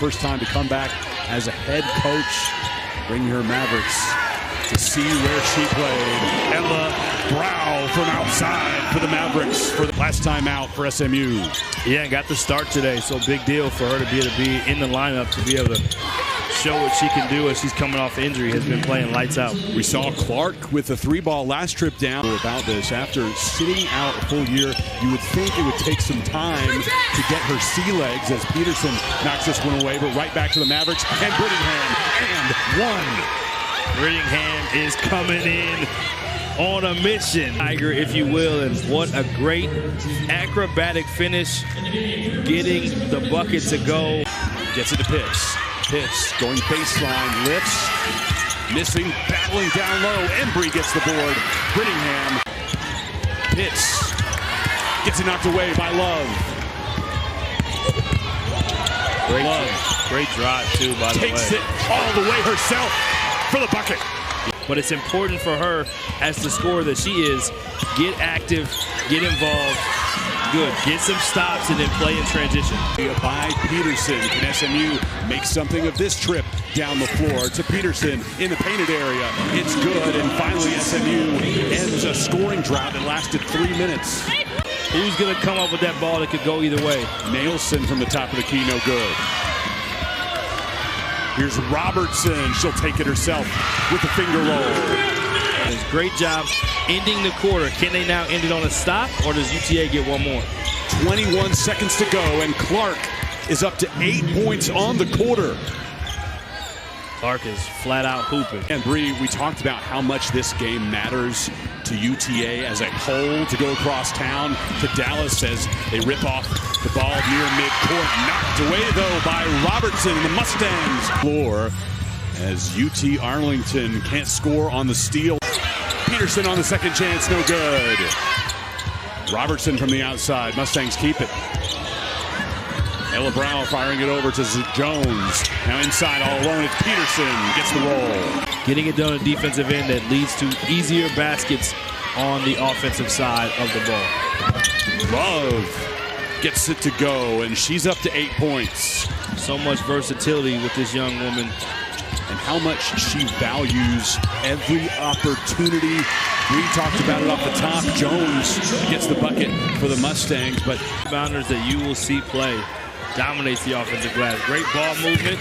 first time to come back as a head coach, bringing her Mavericks to see where she played. Ella Brow from outside for the Mavericks for the last time out for SMU. Yeah, got the start today, so big deal for her to be able to be in the lineup, to be able to show what she can do as she's coming off injury, has been playing lights out. We saw Clark with the 3-ball last trip down. About this, after sitting out a full year, you would think it would take some time to get her sea legs as Peterson knocks this one away, but right back to the Mavericks and Brittingham, and one. Brittingham is coming in on a mission, Tiger, if you will, and what a great acrobatic finish, getting the bucket to go. Gets it to Pitts. Pitts going baseline, lifts, missing, battling down low. Embry gets the board. Brittingham. Pitts gets it knocked away by Love. Great drive too, by the way. Takes it all the way herself for the bucket. But it's important for her as the scorer that she is, get active, get involved, good, get some stops and then play in transition. By Peterson, can SMU make something of this trip down the floor to Peterson in the painted area? It's good, and finally SMU ends a scoring drought that lasted 3 minutes. Who's gonna come up with that ball that could go either way? Nailson from the top of the key, no good. Here's Robertson. She'll take it herself with the finger roll. It's a great job ending the quarter. Can they now end it on a stop, or does UTA get one more? 21 seconds to go, and Clark is up to 8 points on the quarter. Clark is flat out hooping. And Bree, we talked about how much this game matters to UTA as a whole to go across town to Dallas as they rip off the ball near midcourt. Knocked away, though, by Robertson and the Mustangs. Floor as UT Arlington can't score on the steal. Peterson on the second chance, no good. Robertson from the outside. Mustangs keep it. Ella Brow firing it over to Jones. Now inside all alone, it's Peterson. Gets the roll. Getting it done on defensive end that leads to easier baskets on the offensive side of the ball. Love gets it to go, and she's up to 8 points. So much versatility with this young woman. And how much she values every opportunity. We talked about it off the top. Jones gets the bucket for the Mustangs, but rebounders that you will see play dominates the offensive glass. Great ball movement,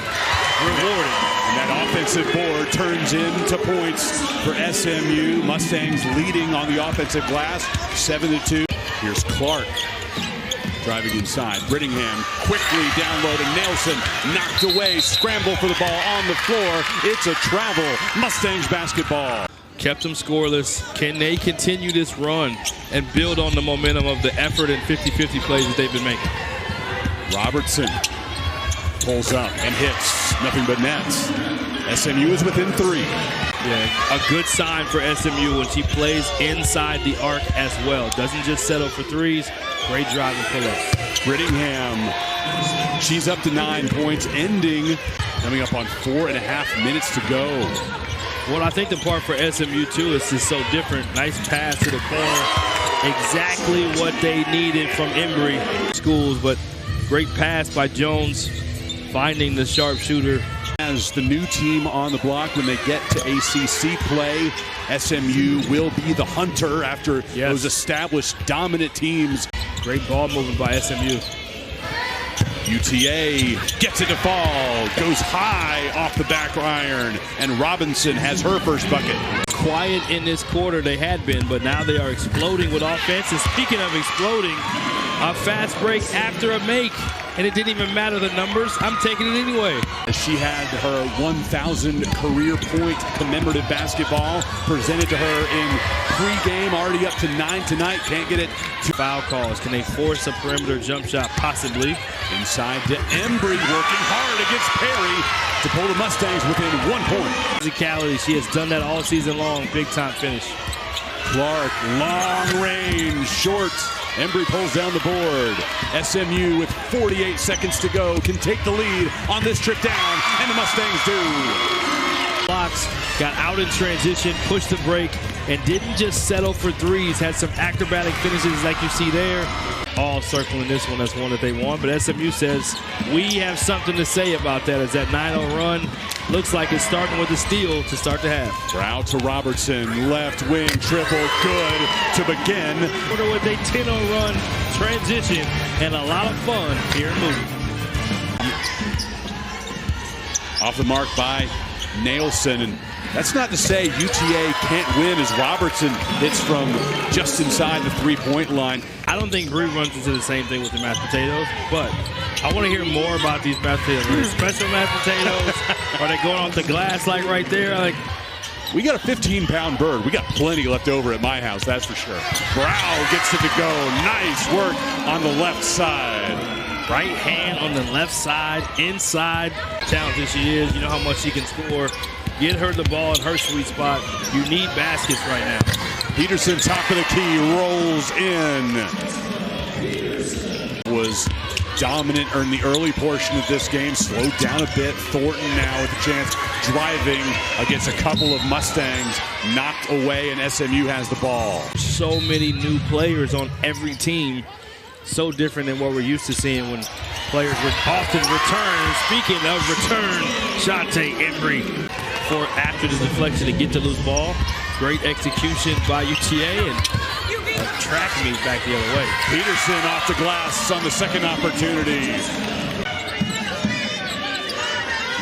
rewarding. And that offensive board turns into points for SMU. Mustangs leading on the offensive glass, 7-2. Here's Clark driving inside. Brittingham quickly down low to Nelson. Knocked away. Scramble for the ball on the floor. It's a travel. Mustangs basketball. Kept them scoreless. Can they continue this run and build on the momentum of the effort and 50-50 plays that they've been making? Robertson pulls up and hits. Nothing but nets. SMU is within 3. Yeah, a good sign for SMU when she plays inside the arc as well. Doesn't just settle for threes. Great drive and pull-up. Brittingham, she's up to 9 points, ending, coming up on 4.5 minutes to go. Well, I think the part for SMU, too, is just so different. Nice pass to the corner. Exactly what they needed from Embry schools, but great pass by Jones, finding the sharpshooter. As the new team on the block, when they get to ACC play, SMU will be the hunter after those established dominant teams. Great ball movement by SMU. UTA gets it to fall, goes high off the back iron, and Robinson has her first bucket. Quiet in this quarter they had been, but now they are exploding with offense. And speaking of exploding, a fast break after a make, and it didn't even matter the numbers. I'm taking it anyway. She had her 1,000 career point commemorative basketball presented to her in pregame, already up to 9 tonight. Can't get it. Foul calls. Can they force a perimeter jump shot? Possibly. Inside to Embry, working hard against Perry to pull the Mustangs within 1 point. Physicality. She has done that all season long. Big time finish. Clark, long range, short. Embry pulls down the board. SMU with 48 seconds to go can take the lead on this trip down, and the Mustangs do. Fox got out in transition, pushed the break, and didn't just settle for threes. Had some acrobatic finishes like you see there. All circling this one as one that they want, but SMU says we have something to say about that as that 9-0 run looks like it's starting with a steal to start the half. Brow to Robertson, left wing triple, good to begin. With a 10-0 run, transition, and a lot of fun here in Moody. Off the mark by Nelson, and that's not to say UTA can't win as Robertson hits from just inside the three-point line. I don't think Bree runs into the same thing with the mashed potatoes, but I want to hear more about these mashed potatoes. Are they special mashed potatoes? Are they going off the glass like right there? Like, we got a 15-pound bird. We got plenty left over at my house, that's for sure. Brow gets it to go. Nice work on the left side. Right hand on the left side, inside. Talented she is. You know how much she can score. Get her the ball in her sweet spot. You need baskets right now. Peterson, top of the key, rolls in. Was dominant in the early portion of this game. Slowed down a bit. Thornton now with a chance, driving against a couple of Mustangs. Knocked away, and SMU has the ball. So many new players on every team. So different than what we're used to seeing when players would often return. Speaking of return, Shante Embry for after the deflection to get the loose ball. Great execution by UTA and a track meet back the other way. Peterson off the glass on the second opportunity.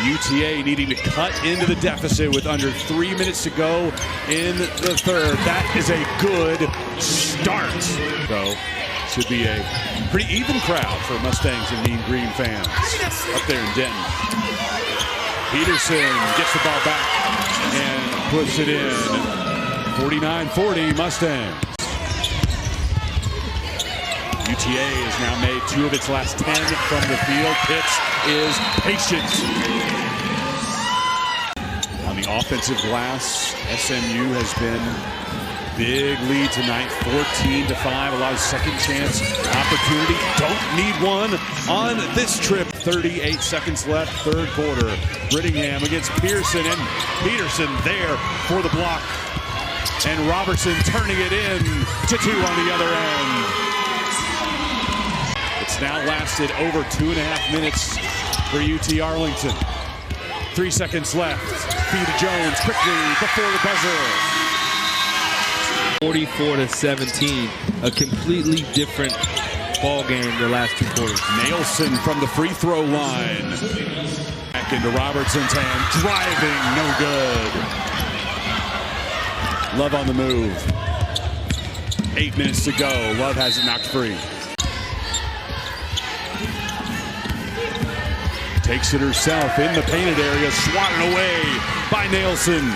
UTA needing to cut into the deficit with under 3 minutes to go in the third. That is a good start, though. Should be a pretty even crowd for Mustangs and Mean Green fans up there in Denton. Peterson gets the ball back and puts it in. 49-40 Mustangs. UTA has now made 2 of its last 10 from the field. Pitts is patient. On the offensive glass, SMU has been big lead tonight, 14-5. A lot of second chance opportunity. Don't need one on this trip. 38 seconds left, third quarter. Brittingham against Pearson, and Peterson there for the block. And Robertson turning it in to 2 on the other end. It's now lasted over 2.5 minutes for UT Arlington. 3 seconds left. Feed to Jones quickly before the buzzer. 44-17, a completely different ball game the last 2 quarters. Nelson from the free throw line. Back into Robertson's hand, driving, no good. Love on the move. 8 minutes to go. Love has it knocked free. Takes it herself in the painted area, swatted away by Nelson.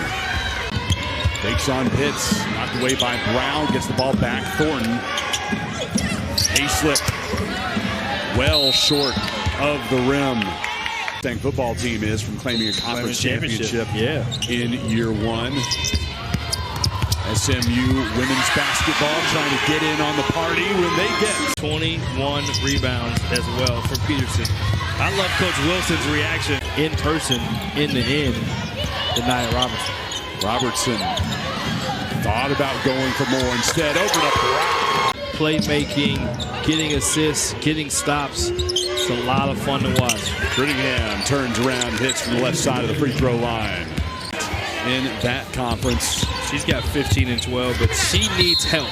Takes on Pitts, knocked away by Brown, gets the ball back. Thornton, A-slip, well short of the rim. Mustang football team is from claiming a conference championship in year 1. SMU women's basketball trying to get in on the party when they get 21 rebounds as well for Peterson. I love Coach Wilson's reaction in person in the end to Nya Robertson. Robertson thought about going for more. Instead, open up. Playmaking, getting assists, getting stops. It's a lot of fun to watch. Brittingham turns around, hits from the left side of the free throw line. In that conference, she's got 15 and 12, but she needs help.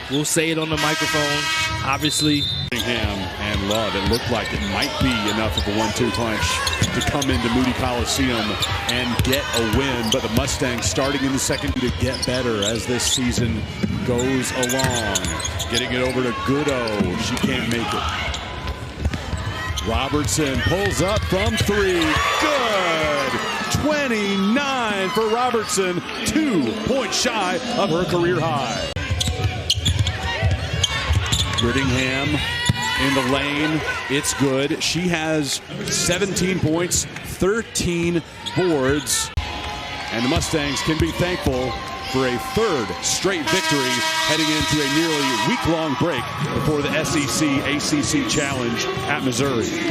We'll say it on the microphone. Obviously, Brittingham and Love. It looked like it might be enough of a 1-2 punch to come into Moody Coliseum and get a win. But the Mustangs starting in the second to get better as this season goes along. Getting it over to Goodo. She can't make it. Robertson pulls up from 3. Good. 29 for Robertson. 2 points shy of her career high. Brittingham in the lane. It's good. She has 17 points, 13 boards. And the Mustangs can be thankful for a 3rd straight victory heading into a nearly week-long break before the SEC ACC Challenge at Missouri.